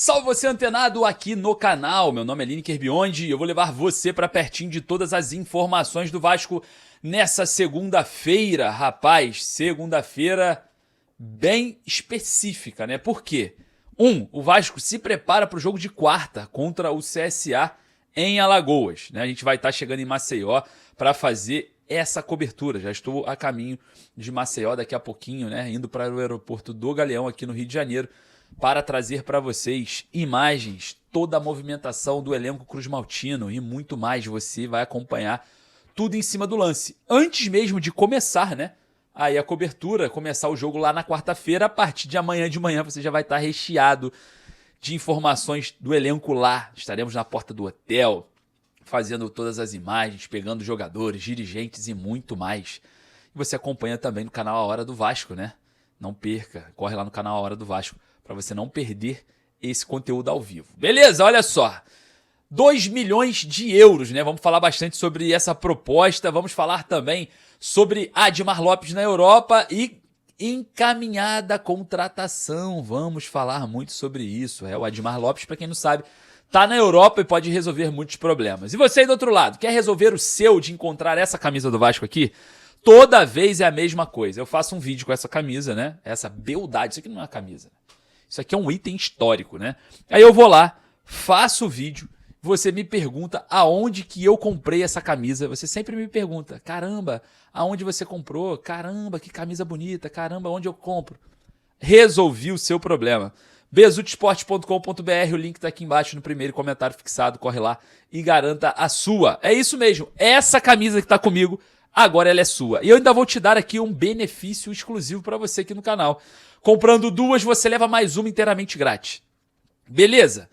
Salve você antenado aqui no canal, meu nome é Lineker Biondi e eu vou levar você para pertinho de todas as informações do Vasco nessa segunda-feira, rapaz, segunda-feira bem específica, né? Por quê? O Vasco se prepara para o jogo de quarta contra o CSA em Alagoas, né? A gente vai estar chegando em Maceió para fazer essa cobertura, já estou a caminho de Maceió daqui a pouquinho, né? Indo para o aeroporto do Galeão aqui no Rio de Janeiro, para trazer para vocês imagens, toda a movimentação do elenco cruzmaltino e muito mais. Você vai acompanhar tudo em cima do lance. Antes mesmo de começar, né? Aí a cobertura, começar o jogo lá na quarta-feira, a partir de amanhã de manhã você já vai estar recheado de informações do elenco lá. Estaremos na porta do hotel, fazendo todas as imagens, pegando jogadores, dirigentes e muito mais. E você acompanha também no canal A Hora do Vasco, né? Não perca, corre lá no canal A Hora do Vasco, para você não perder esse conteúdo ao vivo. Beleza, olha só. 2 milhões de euros, né? Vamos falar bastante sobre essa proposta. Vamos falar também sobre Admar Lopes na Europa e encaminhada a contratação. Vamos falar muito sobre isso. O Admar Lopes, para quem não sabe, tá na Europa e pode resolver muitos problemas. E você aí do outro lado, quer resolver o seu de encontrar essa camisa do Vasco aqui? Toda vez é a mesma coisa. Eu faço um vídeo com essa camisa, né? Essa beldade. Isso aqui não é uma camisa. Isso aqui é um item histórico, né? Aí eu vou lá, faço o vídeo, você me pergunta aonde que eu comprei essa camisa. Você sempre me pergunta, caramba, aonde você comprou? Caramba, que camisa bonita, caramba, onde eu compro? Resolvi o seu problema. Besutesporte.com.br, o link tá aqui embaixo no primeiro comentário fixado, corre lá e garanta a sua. É isso mesmo, essa camisa que tá comigo, agora ela é sua. E eu ainda vou te dar aqui um benefício exclusivo para você aqui no canal. Comprando duas, você leva mais uma inteiramente grátis. Beleza?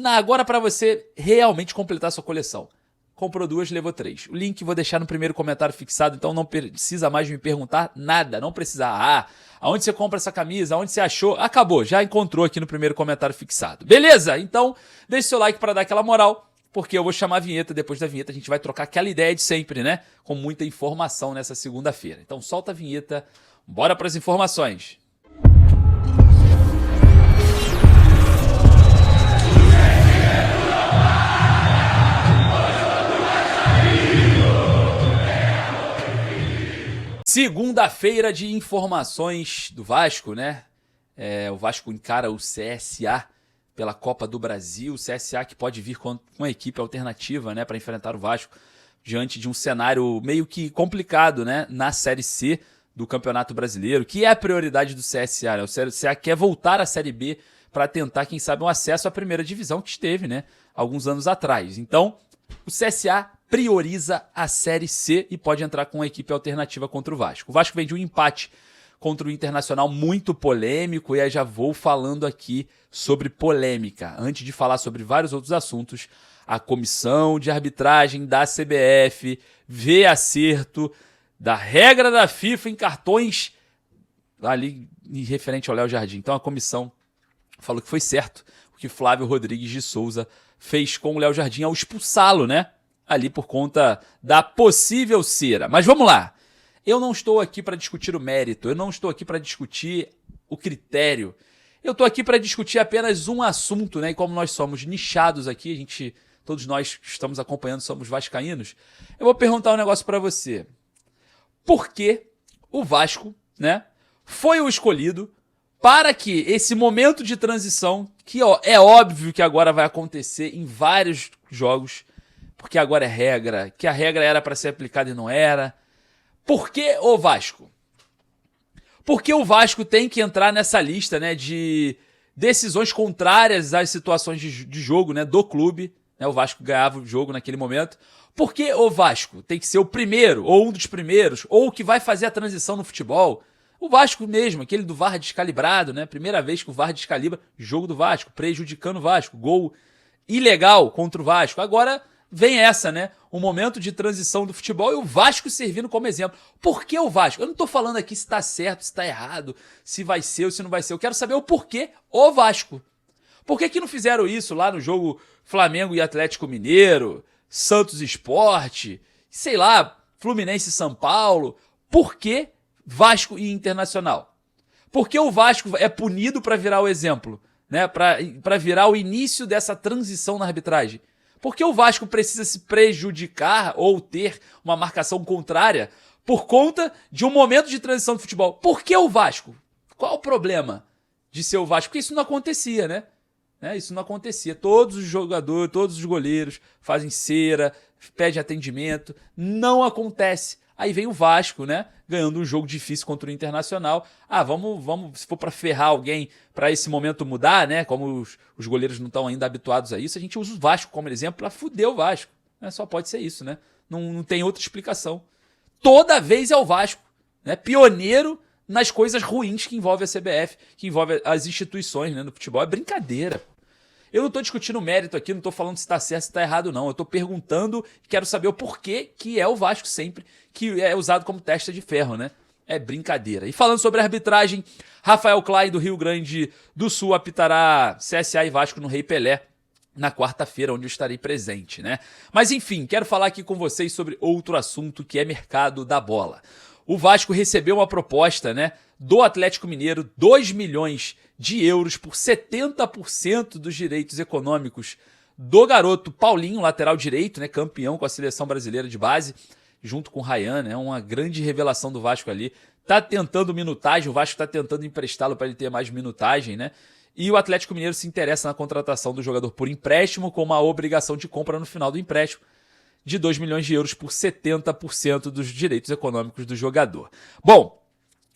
Agora para você realmente completar sua coleção. Comprou duas, levou três. O link vou deixar no primeiro comentário fixado, então não precisa mais me perguntar nada. Não precisa, aonde você compra essa camisa, aonde você achou. Acabou, já encontrou aqui no primeiro comentário fixado. Beleza? Então, deixe seu like para dar aquela moral, porque eu vou chamar a vinheta. Depois da vinheta a gente vai trocar aquela ideia de sempre, né? Com muita informação nessa segunda-feira. Então solta a vinheta, bora para as informações. Segunda-feira de informações do Vasco, né? O Vasco encara o CSA pela Copa do Brasil. O CSA que pode vir com uma equipe alternativa, né, para enfrentar o Vasco diante de um cenário meio que complicado, né, na Série C do Campeonato Brasileiro, que é a prioridade do CSA, né? O CSA quer voltar à Série B para tentar, quem sabe, um acesso à primeira divisão que esteve, né, alguns anos atrás. Então, o CSA prioriza a Série C e pode entrar com uma equipe alternativa contra o Vasco. O Vasco vem de um empate contra o Internacional muito polêmico e aí já vou falando aqui sobre polêmica. Antes de falar sobre vários outros assuntos, a comissão de arbitragem da CBF vê acerto da regra da FIFA em cartões ali referente ao Léo Jardim. Então a comissão falou que foi certo o que Flávio Rodrigues de Souza fez com o Léo Jardim ao expulsá-lo, né? Ali por conta da possível cera. Mas vamos lá. Eu não estou aqui para discutir o mérito, eu não estou aqui para discutir o critério. Eu estou aqui para discutir apenas um assunto, né? E como nós somos nichados aqui, todos nós que estamos acompanhando somos vascaínos, eu vou perguntar um negócio para você. Por que o Vasco, né, foi o escolhido para que esse momento de transição, que é óbvio que agora vai acontecer em vários jogos, porque agora é regra, que a regra era para ser aplicada e não era. Por que o Vasco? Porque o Vasco tem que entrar nessa lista, né, de decisões contrárias às situações de jogo, né, do clube. Né, o Vasco ganhava o jogo naquele momento. Por que o Vasco tem que ser o primeiro, ou um dos primeiros, ou o que vai fazer a transição no futebol? O Vasco mesmo, aquele do VAR descalibrado, né? Primeira vez que o VAR descalibra jogo do Vasco, prejudicando o Vasco. Gol ilegal contra o Vasco. Agora vem essa, né? Um momento de transição do futebol e o Vasco servindo como exemplo. Por que o Vasco? Eu não tô falando aqui se tá certo, se tá errado, se vai ser ou se não vai ser. Eu quero saber o porquê o Vasco. Por que não fizeram isso lá no jogo Flamengo e Atlético Mineiro, Santos Sport, sei lá, Fluminense e São Paulo? Por que Vasco e Internacional? Por que o Vasco é punido para virar o exemplo? né, para virar o início dessa transição na arbitragem? Por que o Vasco precisa se prejudicar ou ter uma marcação contrária por conta de um momento de transição do futebol? Por que o Vasco? Qual o problema de ser o Vasco? Porque isso não acontecia, né? Isso não acontecia. Todos os jogadores, todos os goleiros fazem cera, pedem atendimento. Não acontece. Aí vem o Vasco, né? Ganhando um jogo difícil contra o Internacional. Vamos, se for para ferrar alguém, para esse momento mudar, né? Como os goleiros não estão ainda habituados a isso, a gente usa o Vasco como exemplo para fuder o Vasco. Só pode ser isso, né? Não tem outra explicação. Toda vez é o Vasco, né? Pioneiro nas coisas ruins que envolve a CBF, que envolve as instituições, né, no futebol. É brincadeira. Eu não estou discutindo o mérito aqui, não estou falando se está certo, se está errado, não. Eu estou perguntando, quero saber o porquê que é o Vasco sempre que é usado como testa de ferro, né? É brincadeira. E falando sobre a arbitragem, Rafael Klein do Rio Grande do Sul apitará CSA e Vasco no Rei Pelé na quarta-feira, onde eu estarei presente, né? Mas enfim, quero falar aqui com vocês sobre outro assunto que é mercado da bola. O Vasco recebeu uma proposta, né, do Atlético Mineiro, 2 milhões de euros por 70% dos direitos econômicos do garoto Paulinho, lateral direito, né, campeão com a seleção brasileira de base, junto com o Ryan, né, uma grande revelação do Vasco ali. Tá tentando minutagem, o Vasco tá tentando emprestá-lo para ele ter mais minutagem, né? E o Atlético Mineiro se interessa na contratação do jogador por empréstimo, com uma obrigação de compra no final do empréstimo de 2 milhões de euros por 70% dos direitos econômicos do jogador. Bom,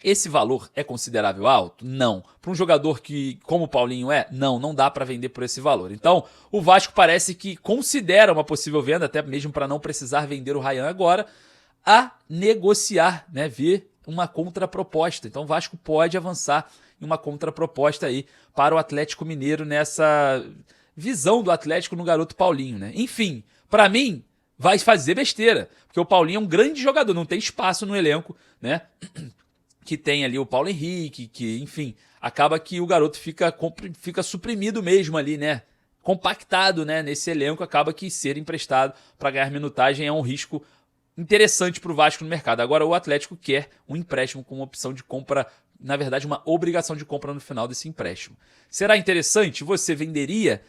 esse valor é considerável alto? Não. Para um jogador que, como o Paulinho não dá para vender por esse valor. Então, o Vasco parece que considera uma possível venda, até mesmo para não precisar vender o Ryan agora, a negociar, né, ver uma contraproposta. Então, o Vasco pode avançar em uma contraproposta aí para o Atlético Mineiro nessa visão do Atlético no garoto Paulinho, né? Enfim, para mim, vai fazer besteira, porque o Paulinho é um grande jogador, não tem espaço no elenco, né? Que tem ali o Paulo Henrique, que, enfim, acaba que o garoto fica suprimido mesmo ali, né? Compactado, né? Nesse elenco, acaba que ser emprestado para ganhar minutagem é um risco interessante para o Vasco no mercado. Agora, o Atlético quer um empréstimo com uma opção de compra, na verdade, uma obrigação de compra no final desse empréstimo. Será interessante? Você venderia,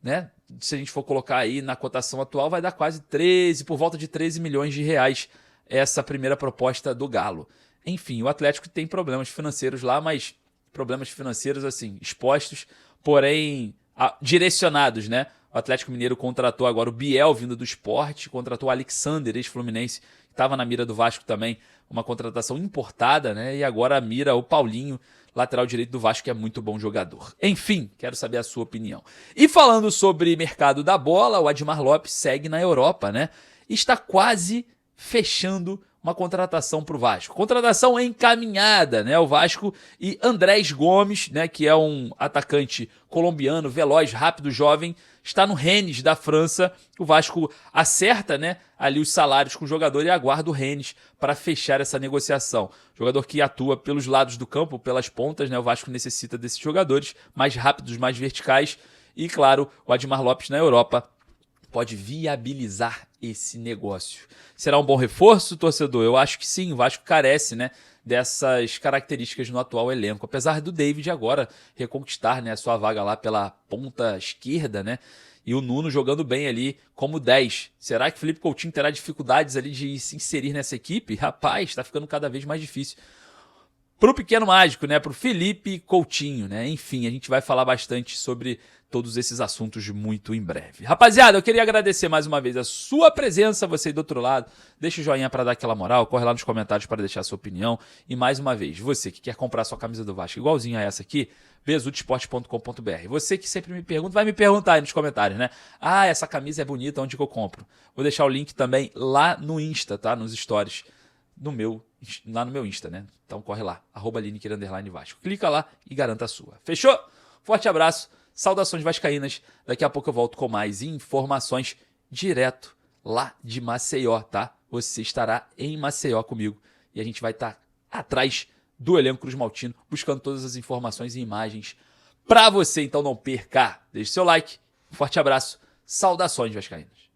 né? Se a gente for colocar aí na cotação atual, vai dar quase 13, por volta de 13 milhões de reais essa primeira proposta do Galo. Enfim, o Atlético tem problemas financeiros lá, mas problemas financeiros assim, expostos, porém direcionados, né? O Atlético Mineiro contratou agora o Biel, vindo do Sport, contratou o Alexander, ex-Fluminense, que estava na mira do Vasco também, uma contratação importada, né? E agora mira o Paulinho, lateral direito do Vasco, que é muito bom jogador. Enfim, quero saber a sua opinião. E falando sobre mercado da bola, o Admar Lopes segue na Europa, né? Está quase fechando uma contratação para o Vasco. Contratação encaminhada, né? O Vasco e Andrés Gomes, né? Que é um atacante colombiano, veloz, rápido, jovem, está no Rennes da França. O Vasco acerta, né, ali os salários com o jogador e aguarda o Rennes para fechar essa negociação. Jogador que atua pelos lados do campo, pelas pontas, né? O Vasco necessita desses jogadores mais rápidos, mais verticais. E, claro, o Admar Lopes na Europa pode viabilizar esse negócio. Será um bom reforço, torcedor? Eu acho que sim, o Vasco carece, né, dessas características no atual elenco. Apesar do David agora reconquistar, né, a sua vaga lá pela ponta esquerda, né, e o Nuno jogando bem ali como 10. Será que o Felipe Coutinho terá dificuldades ali de se inserir nessa equipe? Rapaz, está ficando cada vez mais difícil. Pro pequeno mágico, né, pro Felipe Coutinho, né, enfim, a gente vai falar bastante sobre todos esses assuntos muito em breve. Rapaziada, eu queria agradecer mais uma vez a sua presença, você aí do outro lado, deixa o joinha para dar aquela moral, corre lá nos comentários para deixar a sua opinião, e mais uma vez, você que quer comprar sua camisa do Vasco igualzinha a essa aqui, besudesporte.com.br. Você que sempre me pergunta, vai me perguntar aí nos comentários, né? Ah, essa camisa é bonita, onde que eu compro? Vou deixar o link também lá no Insta, tá? Nos stories lá no meu Insta, né? Então corre lá, @Lineker_Vasco. Clica lá e garanta a sua. Fechou? Forte abraço, saudações vascaínas. Daqui a pouco eu volto com mais informações direto lá de Maceió, tá? Você estará em Maceió comigo e a gente vai estar atrás do elenco Cruz Maltino, buscando todas as informações e imagens pra você. Então não perca. Deixe seu like, forte abraço, saudações vascaínas.